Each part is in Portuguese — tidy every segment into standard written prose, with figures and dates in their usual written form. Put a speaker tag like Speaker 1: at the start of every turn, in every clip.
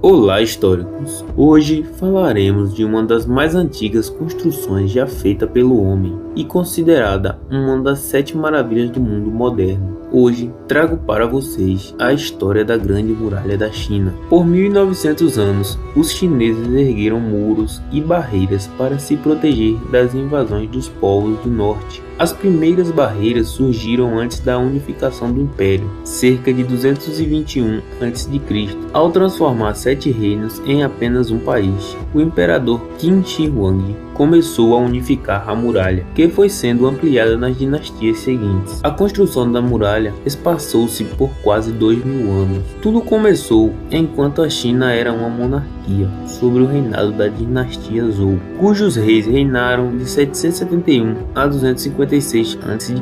Speaker 1: Olá, históricos! Hoje falaremos de uma das mais antigas construções já feita pelo homem e considerada uma das 7 maravilhas do mundo moderno. Hoje trago para vocês a história da Grande Muralha da China. Por 1900 anos, os chineses ergueram muros e barreiras para se proteger das invasões dos povos do norte. As primeiras barreiras surgiram antes da unificação do Império, cerca de 221 a.C., ao transformar 7 reinos em apenas um país. O imperador Qin Shi Huang começou a unificar a muralha, que foi sendo ampliada nas dinastias seguintes. A construção da muralha espaçou-se por quase 2000 anos. Tudo começou enquanto a China era uma monarquia, sob o reinado da dinastia Zhou, cujos reis reinaram de 771 a 256 a.C.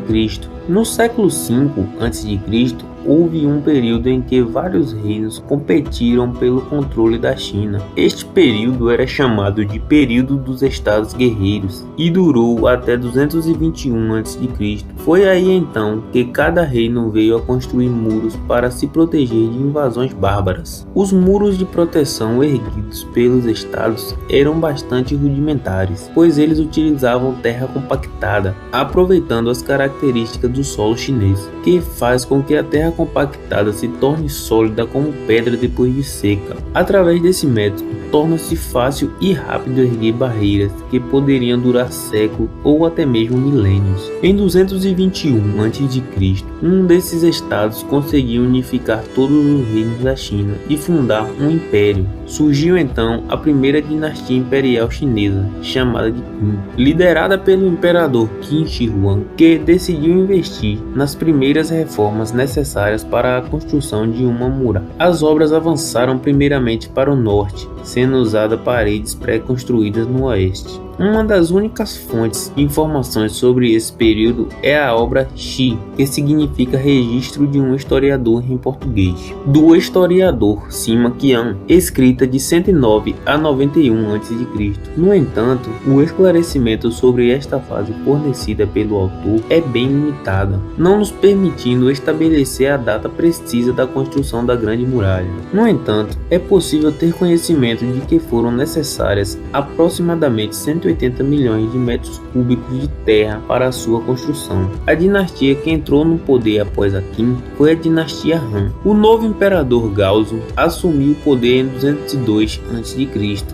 Speaker 1: No século V a.C., houve um período em que vários reinos competiram pelo controle da China. Este período era chamado de Período dos Estados Guerreiros e durou até 221 a.C. Foi aí então que cada reino veio a construir muros para se proteger de invasões bárbaras. Os muros de proteção erguidos pelos estados eram bastante rudimentares, pois eles utilizavam terra compactada, aproveitando as características do solo chinês, que faz com que a terra compactada se torne sólida como pedra depois de seca. Através desse método, torna-se fácil e rápido erguer barreiras que poderiam durar séculos ou até mesmo milênios. Em 221 a.C., um desses estados conseguiu unificar todos os reinos da China e fundar um império. Surgiu então a primeira dinastia imperial chinesa, chamada de Qin, liderada pelo imperador Qin Shi Huang, que decidiu investir nas primeiras reformas necessárias para a construção de uma muralha. As obras avançaram primeiramente para o norte, sendo usadas paredes pré-construídas no oeste. Uma das únicas fontes de informações sobre esse período é a obra Xi, que significa registro de um historiador em português, do historiador Sima Qian, escrita de 109 a 91 a.C. No entanto, o esclarecimento sobre esta fase fornecida pelo autor é bem limitada, não nos permitindo estabelecer a data precisa da construção da Grande Muralha. No entanto, é possível ter conhecimento de que foram necessárias aproximadamente 180 milhões de metros cúbicos de terra para a sua construção. A dinastia que entrou no poder após a Qin foi a dinastia Han. O novo imperador Gaozu assumiu o poder em 202 a.C.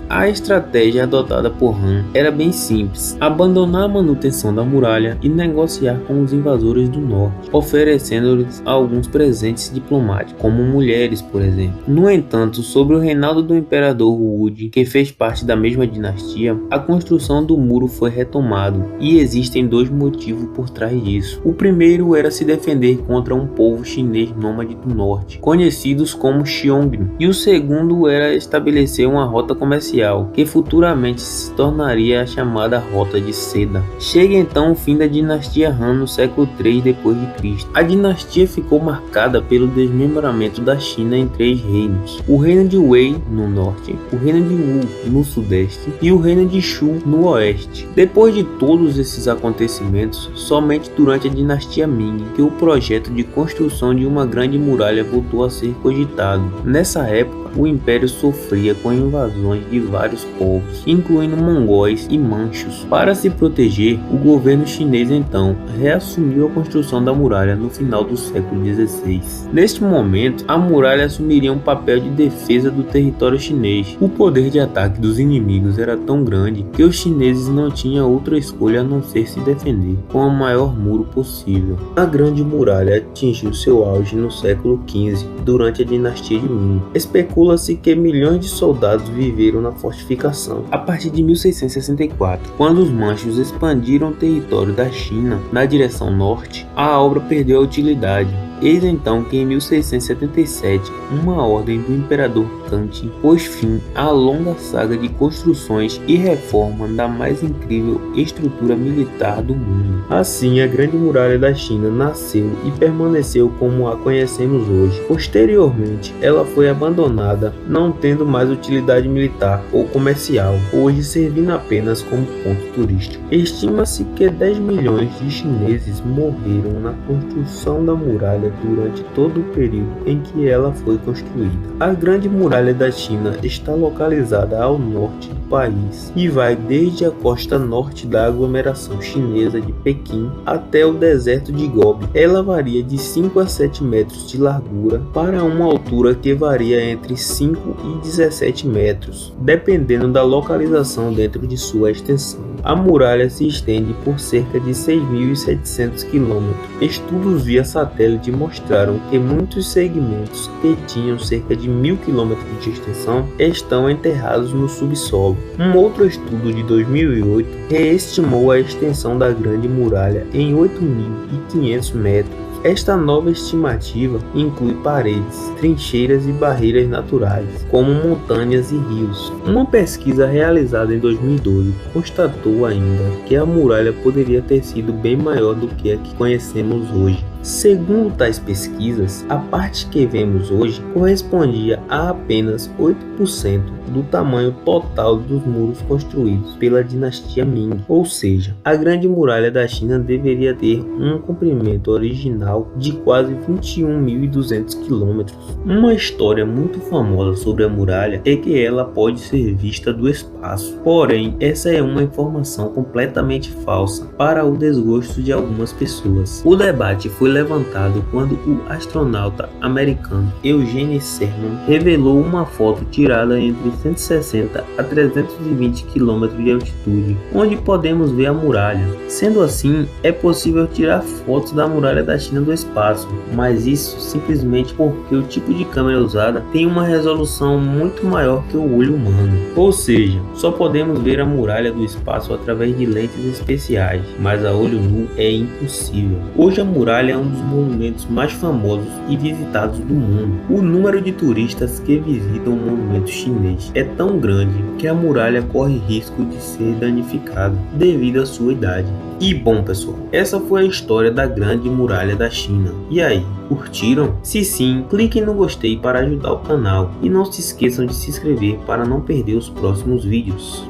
Speaker 1: A estratégia adotada por Han era bem simples: abandonar a manutenção da muralha e negociar com os invasores do norte, oferecendo-lhes alguns presentes diplomáticos, como mulheres, por exemplo. No entanto, sob o reinado do imperador Wu, que fez parte da mesma dinastia, a construção do muro foi retomado, e existem 2 motivos por trás disso. O primeiro era se defender contra um povo chinês nômade do norte, conhecidos como Xiongnu, e o segundo era estabelecer uma rota comercial, que futuramente se tornaria a chamada Rota de Seda. Chega então o fim da dinastia Han no século III d.C. A dinastia ficou marcada pelo desmembramento da China em 3 reinos: o reino de Wei no norte, o reino de Wu no sudeste e o reino de Shu no oeste. Depois de todos esses acontecimentos, somente durante a dinastia Ming que o projeto de construção de uma grande muralha voltou a ser cogitado. Nessa época, o império sofria com invasões de vários povos, incluindo mongóis e manchus. Para se proteger, o governo chinês então reassumiu a construção da muralha no final do século XVI. Neste momento, a muralha assumiria um papel de defesa do território chinês. O poder de ataque dos inimigos era tão grande que os chineses não tinham outra escolha a não ser se defender com o maior muro possível. A Grande Muralha atingiu seu auge no século XV, durante a dinastia de Ming. Especula-se que milhões de soldados viveram na fortificação. A partir de 1664, quando os manchus expandiram o território da China na direção norte, a obra perdeu a utilidade. Eis então que em 1677, uma ordem do imperador Kangxi pôs fim à longa saga de construções e reforma da mais incrível estrutura militar do mundo. Assim, a Grande Muralha da China nasceu e permaneceu como a conhecemos hoje. Posteriormente, ela foi abandonada, não tendo mais utilidade militar ou comercial, hoje servindo apenas como ponto turístico. Estima-se que 10 milhões de chineses morreram na construção da muralha muralha durante todo o período em que ela foi construída. A Grande Muralha da China está localizada ao norte do país e vai desde a costa norte da aglomeração chinesa de Pequim até o deserto de Gobi. Ela varia de 5 a 7 metros de largura para uma altura que varia entre 5 e 17 metros, dependendo da localização dentro de sua extensão. A muralha se estende por cerca de 6.700 km. Estudos via satélite mostraram que muitos segmentos que tinham cerca de 1.000 km de extensão estão enterrados no subsolo. Um outro estudo de 2008 reestimou a extensão da Grande Muralha em 8.500 metros. Esta nova estimativa inclui paredes, trincheiras e barreiras naturais, como montanhas e rios. Uma pesquisa realizada em 2012 constatou ainda que a muralha poderia ter sido bem maior do que a que conhecemos hoje. Segundo tais pesquisas, a parte que vemos hoje correspondia a apenas 8% do tamanho total dos muros construídos pela dinastia Ming, ou seja, a Grande Muralha da China deveria ter um comprimento original de quase 21.200 km. Uma história muito famosa sobre a muralha é que ela pode ser vista do espaço, porém essa é uma informação completamente falsa para o desgosto de algumas pessoas. O debate foi levantado quando o astronauta americano Eugene Cernan revelou uma foto tirada entre 160 a 320 km de altitude, onde podemos ver a muralha. Sendo assim, é possível tirar fotos da muralha da China do espaço, mas isso simplesmente porque o tipo de câmera usada tem uma resolução muito maior que o olho humano. Ou seja, só podemos ver a muralha do espaço através de lentes especiais, mas a olho nu é impossível. Hoje a muralha é um dos monumentos mais famosos e visitados do mundo. O número de turistas que visitam o monumento chinês é tão grande que a muralha corre risco de ser danificada devido à sua idade. E bom pessoal, essa foi a história da Grande Muralha da China. E aí, curtiram? Se sim, cliquem no gostei para ajudar o canal e não se esqueçam de se inscrever para não perder os próximos vídeos.